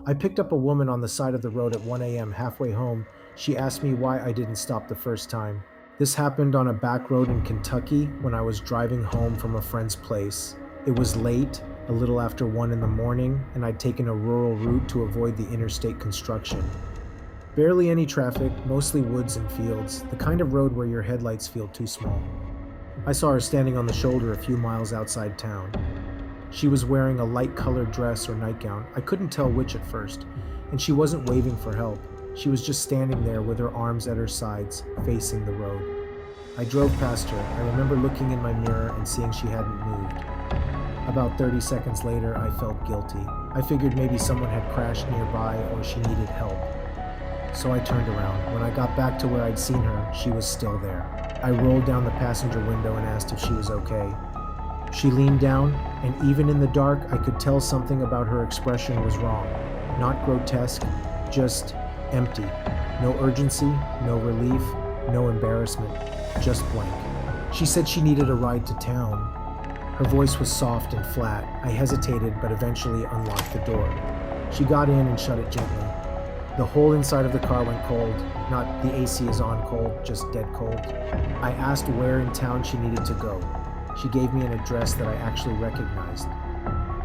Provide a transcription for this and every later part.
I picked up a woman on the side of the road at 1 a.m. Halfway home, she asked me why I didn't stop the first time. This happened on a back road in Kentucky when I was driving home from a friend's place. It was late, a little after 1 in the morning, and I'd taken a rural route to avoid the interstate construction. Barely any traffic, mostly woods and fields, the kind of road where your headlights feel too small. I saw her standing on the shoulder a few miles outside town. She was wearing a light-colored dress or nightgown. I couldn't tell which at first, and she wasn't waving for help. She was just standing there with her arms at her sides, facing the road. I drove past her. I remember looking in my mirror and seeing she hadn't moved. About 30 seconds later, I felt guilty. I figured maybe someone had crashed nearby or she needed help. So I turned around. When I got back to where I'd seen her, she was still there. I rolled down the passenger window and asked if she was okay. She leaned down, and even in the dark, I could tell something about her expression was wrong. Not grotesque, just empty. No urgency, no relief, no embarrassment, just blank. She said she needed a ride to town. Her voice was soft and flat. I hesitated, but eventually unlocked the door. She got in and shut it gently. The whole inside of the car went cold. Not the AC is on cold, just dead cold. I asked where in town she needed to go. She gave me an address that I actually recognized.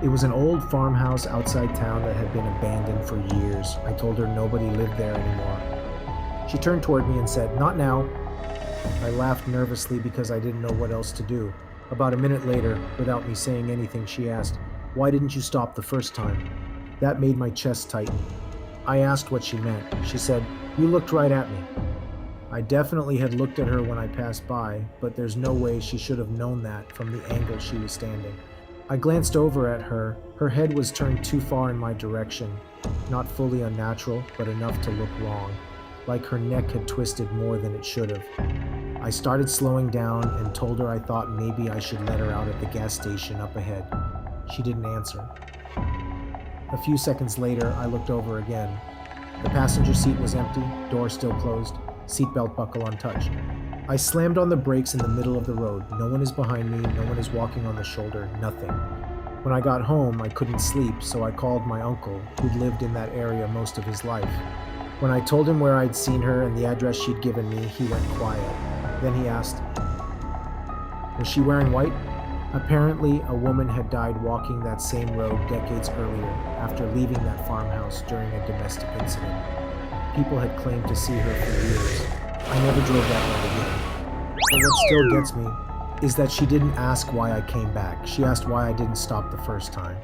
It was an old farmhouse outside town that had been abandoned for years. I told her nobody lived there anymore. She turned toward me and said, "Not now." I laughed nervously because I didn't know what else to do. About a minute later, without me saying anything, she asked, "Why didn't you stop the first time?" That made my chest tighten. I asked what she meant. She said, "You looked right at me." I definitely had looked at her when I passed by, but there's no way she should have known that from the angle she was standing. I glanced over at her. Her head was turned too far in my direction. Not fully unnatural, but enough to look wrong. Like her neck had twisted more than it should have. I started slowing down and told her I thought maybe I should let her out at the gas station up ahead. She didn't answer. A few seconds later, I looked over again. The passenger seat was empty, door still closed, seatbelt buckle untouched. I slammed on the brakes in the middle of the road. No one is behind me, no one is walking on the shoulder, nothing. When I got home, I couldn't sleep, so I called my uncle, who'd lived in that area most of his life. When I told him where I'd seen her and the address she'd given me, he went quiet. Then he asked, "Was she wearing white?" Apparently, a woman had died walking that same road decades earlier after leaving that farmhouse during a domestic incident. People had claimed to see her for years. I never drove that road again. But what still gets me is that she didn't ask why I came back. She asked why I didn't stop the first time.